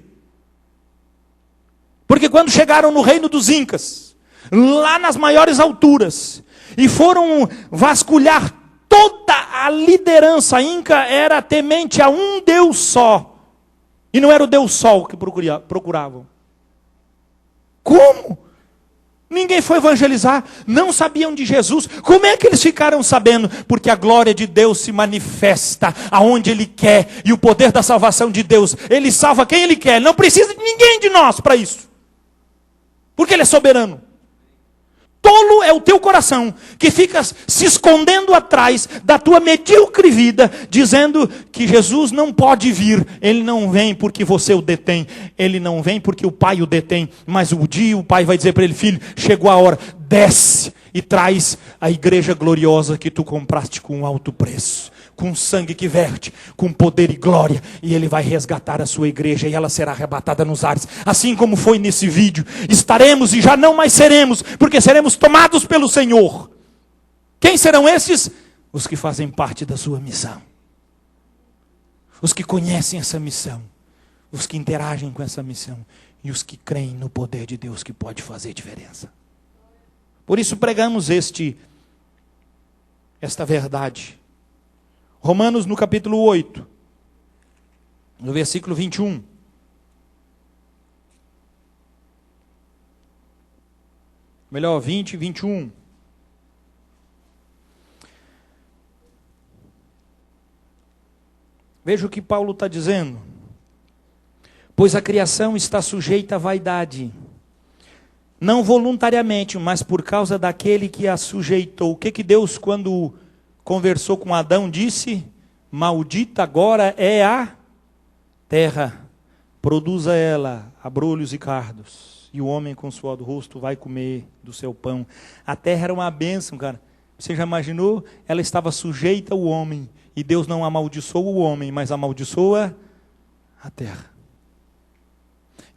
Porque quando chegaram no reino dos Incas, lá nas maiores alturas, e foram vasculhar toda a liderança inca, era temente a um Deus só. E não era o Deus Sol que procuravam. Como? Ninguém foi evangelizar, não sabiam de Jesus. Como é que eles ficaram sabendo? Porque a glória de Deus se manifesta aonde Ele quer. E o poder da salvação de Deus, Ele salva quem Ele quer. Não precisa de ninguém de nós para isso. Porque Ele é soberano. Tolo é o teu coração, que fica se escondendo atrás da tua medíocre vida, dizendo que Jesus não pode vir. Ele não vem porque você o detém. Ele não vem porque o Pai o detém. Mas um dia o Pai vai dizer para ele: filho, chegou a hora, desce e traz a igreja gloriosa que tu compraste com alto preço, com sangue que verte, com poder e glória, e ele vai resgatar a sua igreja, e ela será arrebatada nos ares, assim como foi nesse vídeo. Estaremos e já não mais seremos, porque seremos tomados pelo Senhor. Quem serão esses? Os que fazem parte da sua missão, os que conhecem essa missão, os que interagem com essa missão, e os que creem no poder de Deus que pode fazer diferença. Por isso pregamos esta verdade. Romanos no capítulo 8, no versículo 21. Melhor, 20 e 21. Veja o que Paulo está dizendo. Pois a criação está sujeita à vaidade, não voluntariamente, mas por causa daquele que a sujeitou. O que Deus, quando conversou com Adão, disse? Maldita agora é a terra, produza ela abrolhos e cardos, e o homem com suor do rosto vai comer do seu pão. A terra era uma bênção, cara. Você já imaginou? Ela estava sujeita ao homem, e Deus não amaldiçoa o homem, mas amaldiçoa a terra.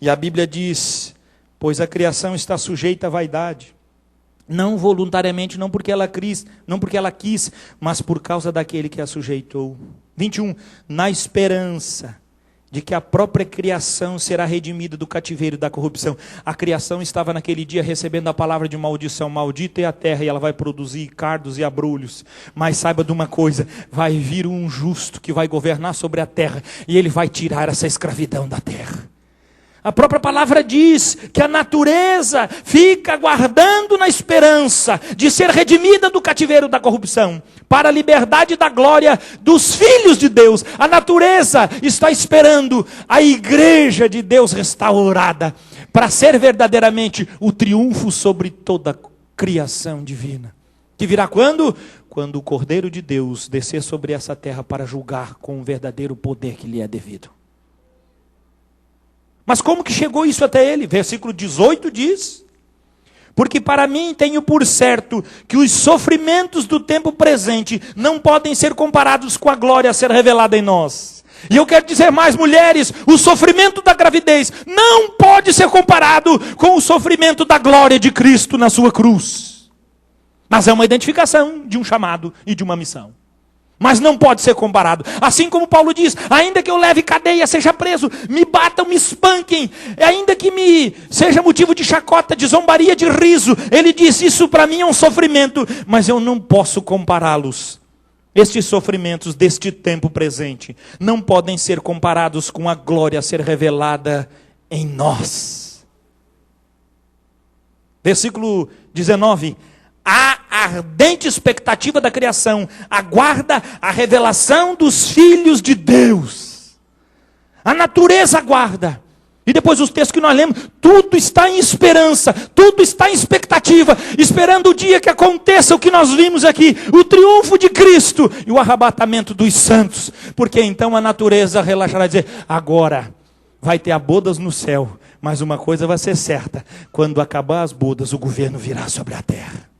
E a Bíblia diz: pois a criação está sujeita à vaidade, não voluntariamente, não porque ela quis, mas por causa daquele que a sujeitou. 21. Na esperança de que a própria criação será redimida do cativeiro da corrupção. A criação estava naquele dia recebendo a palavra de maldição. Maldita é a terra, e ela vai produzir cardos e abrolhos. Mas saiba de uma coisa: vai vir um justo que vai governar sobre a terra, e ele vai tirar essa escravidão da terra. A própria palavra diz que a natureza fica aguardando na esperança de ser redimida do cativeiro da corrupção, para a liberdade da glória dos filhos de Deus. A natureza está esperando a igreja de Deus restaurada, para ser verdadeiramente o triunfo sobre toda a criação divina. Que virá quando? Quando o Cordeiro de Deus descer sobre essa terra para julgar com o verdadeiro poder que lhe é devido. Mas como que chegou isso até ele? Versículo 18 diz: porque para mim tenho por certo que os sofrimentos do tempo presente não podem ser comparados com a glória a ser revelada em nós. E eu quero dizer mais, mulheres: o sofrimento da gravidez não pode ser comparado com o sofrimento da glória de Cristo na sua cruz. Mas é uma identificação de um chamado e de uma missão. Mas não pode ser comparado. Assim como Paulo diz: ainda que eu leve cadeia, seja preso, me batam, me espanquem, ainda que me seja motivo de chacota, de zombaria, de riso, ele diz: isso para mim é um sofrimento, mas eu não posso compará-los. Estes sofrimentos deste tempo presente não podem ser comparados com a glória a ser revelada em nós. Versículo 19. A ardente expectativa da criação aguarda a revelação dos filhos de Deus. A natureza aguarda. E depois os textos que nós lemos, tudo está em esperança, tudo está em expectativa, esperando o dia que aconteça o que nós vimos aqui, o triunfo de Cristo e o arrebatamento dos santos. Porque então a natureza relaxará e dizer: agora vai ter bodas no céu, mas uma coisa vai ser certa: quando acabar as bodas, o governo virá sobre a terra.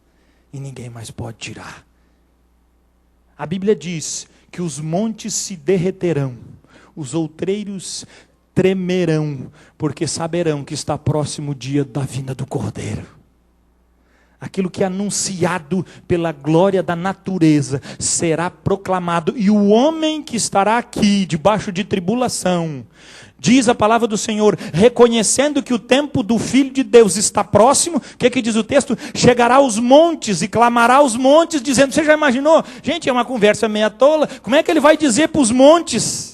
E ninguém mais pode tirar. A Bíblia diz que os montes se derreterão, os outreiros tremerão, porque saberão que está próximo o dia da vinda do Cordeiro. Aquilo que é anunciado pela glória da natureza será proclamado, e o homem que estará aqui debaixo de tribulação, diz a palavra do Senhor, reconhecendo que o tempo do Filho de Deus está próximo, o que diz o texto? Chegará aos montes e clamará aos montes, dizendo: você já imaginou? Gente, é uma conversa meia tola. Como é que ele vai dizer para os montes?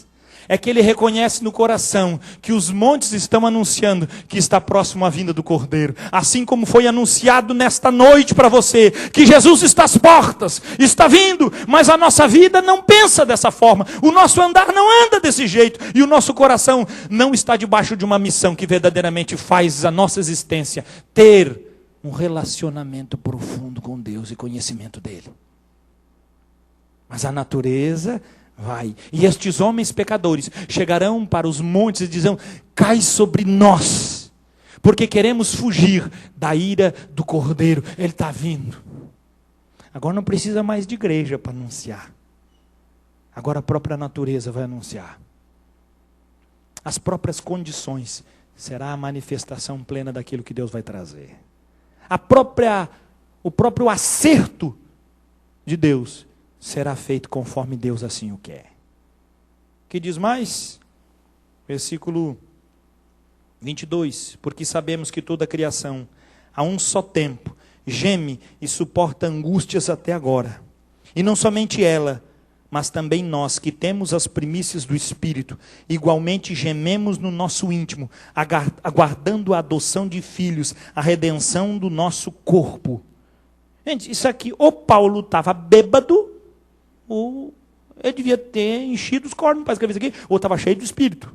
É que ele reconhece no coração que os montes estão anunciando que está próximo a vinda do Cordeiro. Assim como foi anunciado nesta noite para você, que Jesus está às portas, está vindo, mas a nossa vida não pensa dessa forma. O nosso andar não anda desse jeito. E o nosso coração não está debaixo de uma missão que verdadeiramente faz a nossa existência ter um relacionamento profundo com Deus e conhecimento dele. Mas a natureza vai. E estes homens pecadores chegarão para os montes e dirão: cai sobre nós, porque queremos fugir da ira do Cordeiro. Ele está vindo. Agora não precisa mais de igreja para anunciar. Agora a própria natureza vai anunciar. As próprias condições será a manifestação plena daquilo que Deus vai trazer. O próprio acerto de Deus será feito conforme Deus assim o quer. Que diz mais? Versículo 22. Porque sabemos que toda a criação, a um só tempo, geme e suporta angústias até agora. E não somente ela, mas também nós, que temos as primícias do Espírito, igualmente gememos no nosso íntimo, aguardando a adoção de filhos, a redenção do nosso corpo. Gente, isso aqui, ou Paulo estava bêbado, ou ele devia ter enchido os cornos para escrever isso aqui, ou estava cheio de Espírito.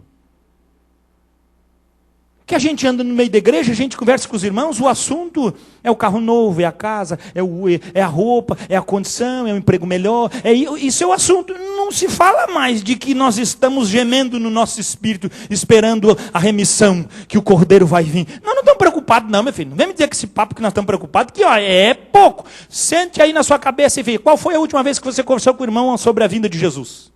Que a gente anda no meio da igreja, a gente conversa com os irmãos, o assunto é o carro novo, é a casa, é a roupa, é a condição, é o emprego melhor, isso é o assunto. Não se fala mais de que nós estamos gemendo no nosso espírito, esperando a remissão, que o Cordeiro vai vir. Nós não estamos preocupados não, meu filho. Não vem me dizer que esse papo que nós estamos preocupados, que é pouco. Sente aí na sua cabeça e vê, qual foi a última vez que você conversou com o irmão sobre a vinda de Jesus?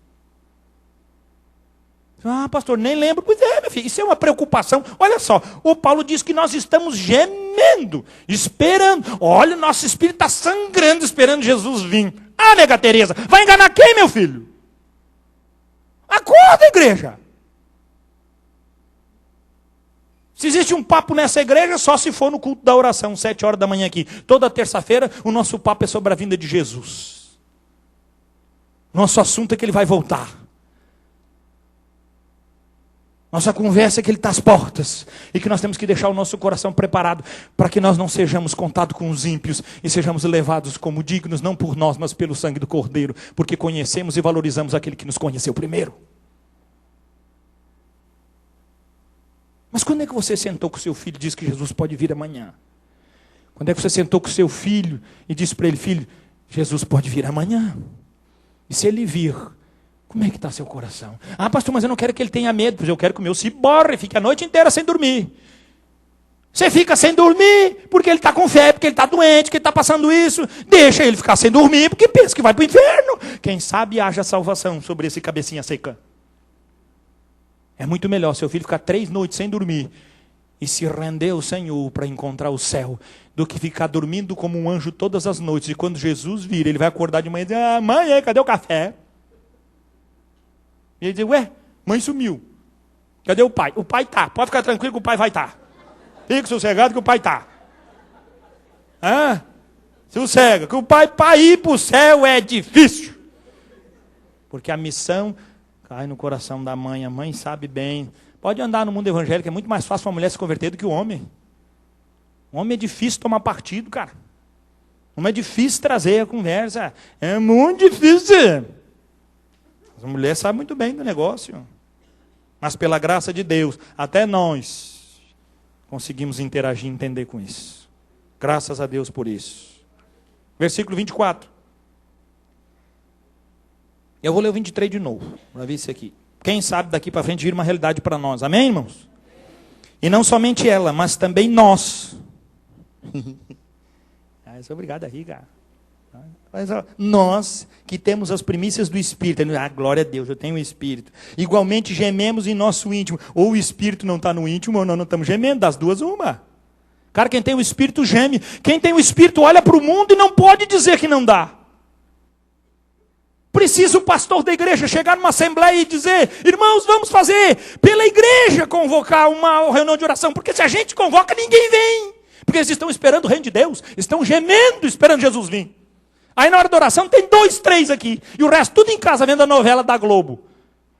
Ah, pastor, nem lembro. Pois é, meu filho, isso é uma preocupação. Olha só, o Paulo diz que nós estamos gemendo, esperando. Olha, nosso espírito está sangrando, esperando Jesus vir. Ah, nega Tereza, vai enganar quem, meu filho? Acorda, igreja. Se existe um papo nessa igreja, só se for no culto da oração, 7 horas da manhã aqui. Toda terça-feira, o nosso papo é sobre a vinda de Jesus. Nosso assunto é que ele vai voltar. Nossa conversa é que ele está às portas. E que nós temos que deixar o nosso coração preparado para que nós não sejamos contados com os ímpios e sejamos levados como dignos, não por nós, mas pelo sangue do Cordeiro, porque conhecemos e valorizamos aquele que nos conheceu primeiro. Mas quando é que você sentou com o seu filho e disse que Jesus pode vir amanhã? Quando é que você sentou com o seu filho e disse para ele: filho, Jesus pode vir amanhã? E se ele vir, como é que está seu coração? Ah, pastor, mas eu não quero que ele tenha medo, pois eu quero que o meu se borre e fique a noite inteira sem dormir. Você fica sem dormir porque ele está com febre, porque ele está doente, porque ele está passando isso. Deixa ele ficar sem dormir porque pensa que vai para o inferno. Quem sabe haja salvação sobre esse cabecinha seca. É muito melhor seu filho ficar 3 noites sem dormir e se render ao Senhor para encontrar o céu, do que ficar dormindo como um anjo todas as noites. E quando Jesus vir, ele vai acordar de manhã e dizer: ah, mãe, cadê o café? E ele diz: ué, mãe sumiu. Cadê o pai? O pai está. Pode ficar tranquilo que o pai vai estar. Fique sossegado que o pai está. Sossega, que o pai, para ir para o céu é difícil. Porque a missão cai no coração da mãe. A mãe sabe bem. Pode andar no mundo evangélico, é muito mais fácil uma mulher se converter do que o homem. O homem é difícil tomar partido, cara. O homem é difícil trazer a conversa. É muito difícil. A mulher sabe muito bem do negócio. Mas pela graça de Deus, até nós conseguimos interagir e entender com isso. Graças a Deus por isso. Versículo 24. Eu vou ler o 23 de novo, para ver isso aqui. Quem sabe daqui para frente vira uma realidade para nós. Amém, irmãos? E não somente ela, mas também nós. Eu sou obrigado a rir, cara. Mas, nós que temos as primícias do Espírito, glória a Deus, eu tenho o Espírito. Igualmente gememos em nosso íntimo. Ou o Espírito não está no íntimo, ou nós não estamos gemendo. Das duas, uma. Cara, quem tem o Espírito geme. Quem tem o Espírito olha para o mundo e não pode dizer que não dá. Precisa o pastor da igreja chegar numa assembleia e dizer: irmãos, vamos fazer pela igreja convocar uma reunião de oração. Porque se a gente convoca, ninguém vem. Porque eles estão esperando o reino de Deus. Estão gemendo, esperando Jesus vir. Aí na hora da oração tem 2, 3 aqui. E o resto tudo em casa, vendo a novela da Globo.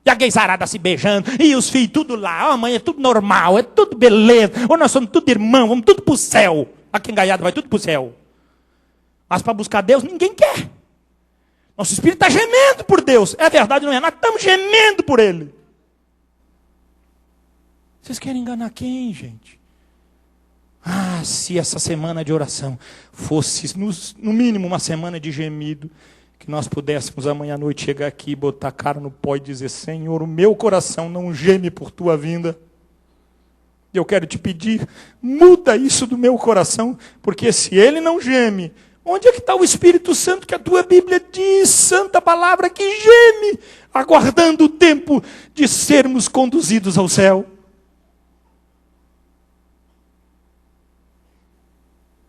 E a gaysarada se beijando. E os filhos tudo lá. Amanhã é tudo normal, é tudo beleza. Ou nós somos tudo irmãos, vamos tudo para o céu. Aqui em Gaiado vai tudo para o céu. Mas para buscar Deus ninguém quer. Nosso espírito está gemendo por Deus. É verdade, não é? Nós estamos gemendo por Ele. Vocês querem enganar quem, gente? Ah, se essa semana de oração fosse, no mínimo, uma semana de gemido, que nós pudéssemos amanhã à noite chegar aqui, botar a cara no pó e dizer: Senhor, o meu coração não geme por tua vinda. Eu quero te pedir, muda isso do meu coração, porque se ele não geme, onde é que está o Espírito Santo que a tua Bíblia diz, santa palavra, que geme, aguardando o tempo de sermos conduzidos ao céu?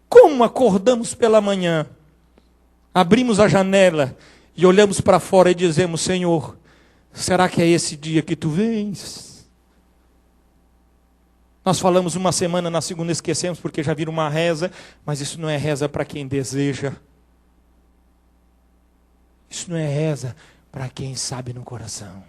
Como acordamos pela manhã, abrimos a janela e olhamos para fora e dizemos: Senhor, será que é esse dia que tu vens? Nós falamos uma semana, na segunda esquecemos porque já vira uma reza, mas isso não é reza para quem deseja. Isso não é reza para quem sabe no coração.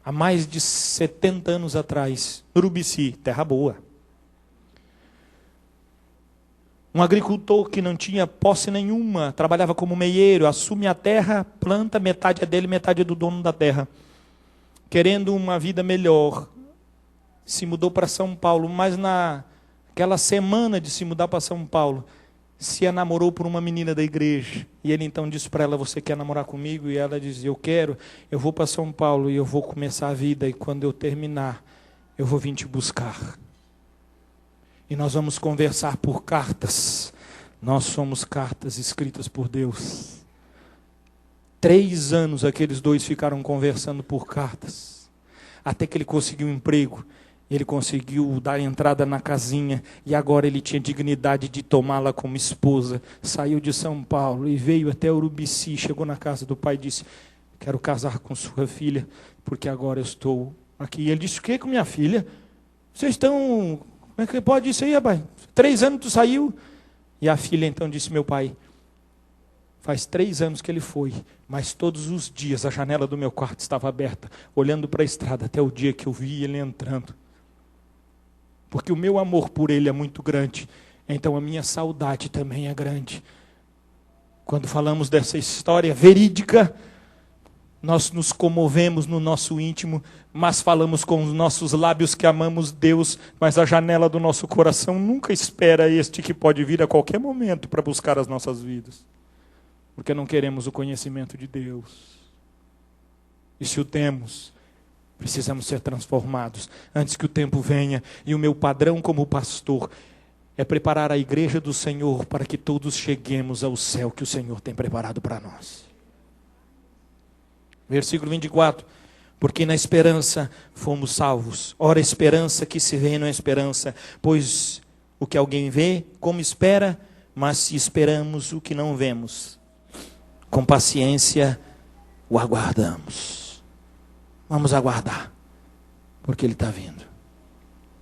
Há mais de 70 anos atrás, no Urubici, terra boa, um agricultor que não tinha posse nenhuma, trabalhava como meieiro, assume a terra, planta, metade é dele, metade é do dono da terra. Querendo uma vida melhor, se mudou para São Paulo, mas naquela semana de se mudar para São Paulo, se namorou por uma menina da igreja. E ele então disse para ela: você quer namorar comigo? E ela dizia: eu quero, eu vou para São Paulo e eu vou começar a vida, e quando eu terminar, eu vou vir te buscar. E nós vamos conversar por cartas. Nós somos cartas escritas por Deus. 3 anos aqueles dois ficaram conversando por cartas, até que ele conseguiu um emprego, ele conseguiu dar entrada na casinha, e agora ele tinha dignidade de tomá-la como esposa. Saiu de São Paulo e veio até Urubici, chegou na casa do pai e disse: quero casar com sua filha, porque agora eu estou aqui. E ele disse: o que com minha filha? Vocês estão... como é que pode isso aí, rapaz? 3 anos tu saiu? E a filha então disse: meu pai, faz 3 anos que ele foi, mas todos os dias a janela do meu quarto estava aberta, olhando para a estrada, até o dia que eu vi ele entrando. Porque o meu amor por ele é muito grande, então a minha saudade também é grande. Quando falamos dessa história verídica, nós nos comovemos no nosso íntimo, mas falamos com os nossos lábios que amamos Deus, mas a janela do nosso coração nunca espera este que pode vir a qualquer momento para buscar as nossas vidas. Porque não queremos o conhecimento de Deus. E se o temos, precisamos ser transformados antes que o tempo venha. E o meu padrão como pastor é preparar a igreja do Senhor para que todos cheguemos ao céu que o Senhor tem preparado para nós. Versículo 24. Porque na esperança fomos salvos. Ora, a esperança que se vê não é esperança, pois o que alguém vê, como espera, mas se esperamos o que não vemos, com paciência o aguardamos. Vamos aguardar, porque Ele está vindo.